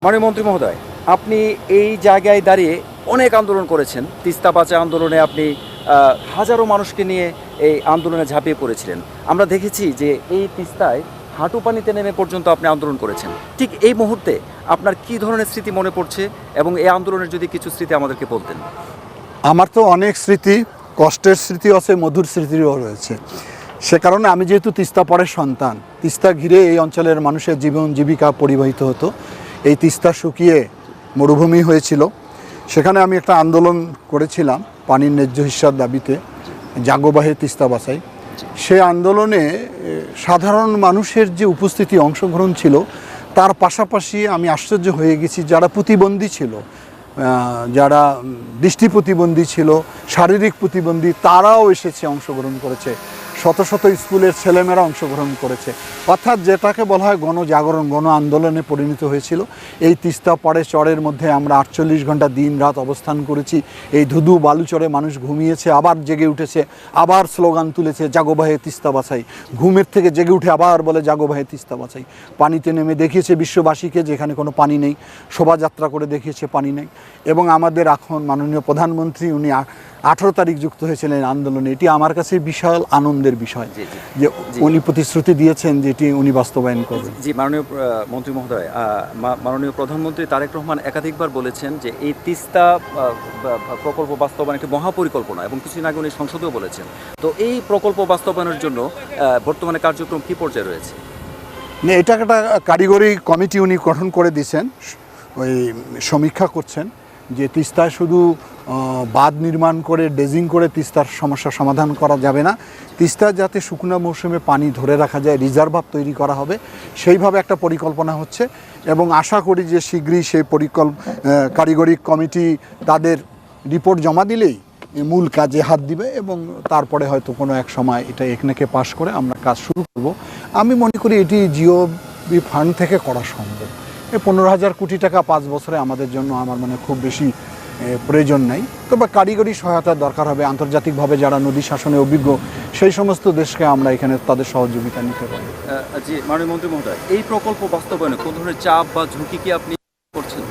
মাননীয় মন্ত্রী মহোদয়, আপনি এই জায়গায় দাঁড়িয়ে অনেক আন্দোলন করেছেন। তিস্তা বাঁচাও আন্দোলনে আপনি হাজারো মানুষকে নিয়ে এই আন্দোলনে ঝাঁপিয়ে পড়েছিলেন। আমরা দেখেছি যে এই তিস্তায় হাঁটু পানিতে নেমে পর্যন্ত আপনি আন্দোলন করেছেন। ঠিক এই মুহূর্তে আপনার কী ধরনের স্মৃতি মনে পড়ছে এবং এই আন্দোলনের যদি কিছু স্মৃতি আমাদেরকে বলতেন। আমার তো অনেক স্মৃতি, কষ্টের স্মৃতি আছে, মধুর স্মৃতিও রয়েছে। সে কারণে আমি যেহেতু তিস্তা পাড়ের সন্তান, তিস্তা ঘিরে এই অঞ্চলের মানুষের জীবন জীবিকা পরিবাহিত হতো। এই তিস্তা শুকিয়ে মরুভূমি হয়েছিল, সেখানে আমি একটা আন্দোলন করেছিলাম পানির ন্যায্য হিস্যার দাবিতে, জাগোবাহে তিস্তা বাঁচাই। সে আন্দোলনে সাধারণ মানুষের যে উপস্থিতি, অংশগ্রহণ ছিল, তার পাশাপাশি আমি আশ্চর্য হয়ে গেছি যারা প্রতিবন্ধী ছিল, যারা দৃষ্টি প্রতিবন্ধী ছিল, শারীরিক প্রতিবন্ধী, তারাও এসেছে, অংশগ্রহণ করেছে। শত শত স্কুলের ছেলেমেয়েরা অংশগ্রহণ করেছে। অর্থাৎ যেটাকে বলা হয় গণজাগরণ, গণ আন্দোলনে পরিণত হয়েছিল। এই তিস্তা পাড়ে চরের মধ্যে আমরা 48 ঘন্টা দিন রাত অবস্থান করেছি। এই ধুধু বালুচরে মানুষ ঘুমিয়েছে, আবার জেগে উঠেছে, আবার স্লোগান তুলেছে জাগোবাহে তিস্তা বাঁচাই। ঘুমের থেকে জেগে উঠে আবার বলে জাগোবাহে তিস্তা বাঁচাই। পানিতে নেমে দেখিয়েছে বিশ্ববাসীকে যে এখানে কোনো পানি নেই, শোভাযাত্রা করে দেখিয়েছে পানি নেই। এবং আমাদের এখন মাননীয় প্রধানমন্ত্রী, উনি 18 তারিখ যুক্ত হয়েছিলেন আন্দোলনে। এটি আমার কাছে বিশাল আনন্দের বিষয় যে উনি প্রতিশ্রুতি দিয়েছেন যে এটি উনি বাস্তবায়ন করবেন। জি, মাননীয় মন্ত্রী মহোদয়, মাননীয় প্রধানমন্ত্রী তারেক রহমান একাধিকবার বলেছেন যে এই তিস্তা প্রকল্প বাস্তবায়ন একটি মহাপরিকল্পনা, এবং কিছুদিন আগে উনি সংসদেও বলেছেন। তো এই প্রকল্প বাস্তবায়নের জন্য বর্তমানে কার্যক্রম কী পর্যায়ে রয়েছে? না, এটা একটা কারিগরি কমিটি উনি গঠন করে দিয়েছেন, ওই সমীক্ষা করছেন যে তিস্তায় শুধু বাঁধ নির্মাণ করে ড্রেজিং করে তিস্তার সমস্যা সমাধান করা যাবে না। তিস্তা যাতে শুকনো মৌসুমে পানি ধরে রাখা যায়, রিজার্ভার তৈরি করা হবে, সেইভাবে একটা পরিকল্পনা হচ্ছে। এবং আশা করি যে শীঘ্রই সেই কারিগরি কমিটি তাদের রিপোর্ট জমা দিলেই মূল কাজে হাত দিবে, এবং তারপরে হয়তো কোনো এক সময় এটা একনেকে পাশ করে আমরা কাজ শুরু করব। আমি মনে করি এটি জিওবি ফান্ড থেকে করা সম্ভব। 15,000 কোটি টাকা 5 বছরে আমাদের জন্য আমার মনে খুব বেশি প্রয়োজন নাই। তবে কারিগরি সহায়তার দরকার হবে। আন্তর্জাতিকভাবে যারা নদী শাসনে অভিজ্ঞ, সেই সমস্ত দেশকে আমরা এখানে তাদের সহযোগিতা নিতে পারি। জি, মাননীয় মন্ত্রী মহোদয়, এই প্রকল্প বাস্তবায়নে কোন ধরনের চাপ বা ঝুঁকি কি আপনি করছেন?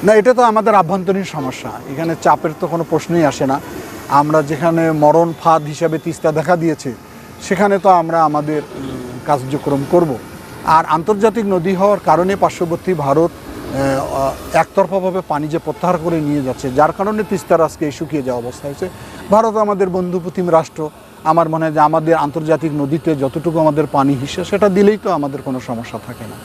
না, এটা তো আমাদের আভ্যন্তরীণ সমস্যা, এখানে চাপের তো কোনো প্রশ্নই আসে না। আমরা যেখানে মরণ ফাঁদ হিসাবে তিস্তা দেখা দিয়েছে, সেখানে তো আমরা আমাদের কার্যক্রম করব। আর আন্তর্জাতিক নদী হওয়ার কারণে পার্শ্ববর্তী ভারত একতরফাভাবে পানি যে প্রত্যাহার করে নিয়ে যাচ্ছে, যার কারণে তিস্তার আজকে শুকিয়ে যাওয়া অবস্থা হয়েছে। ভারত আমাদের বন্ধুপ্রতিম রাষ্ট্র। আমার মনে হয় যে আমাদের আন্তর্জাতিক নদীতে যতটুকু আমাদের পানি হিসেবে সেটা দিলেই তো আমাদের কোনো সমস্যা থাকে না।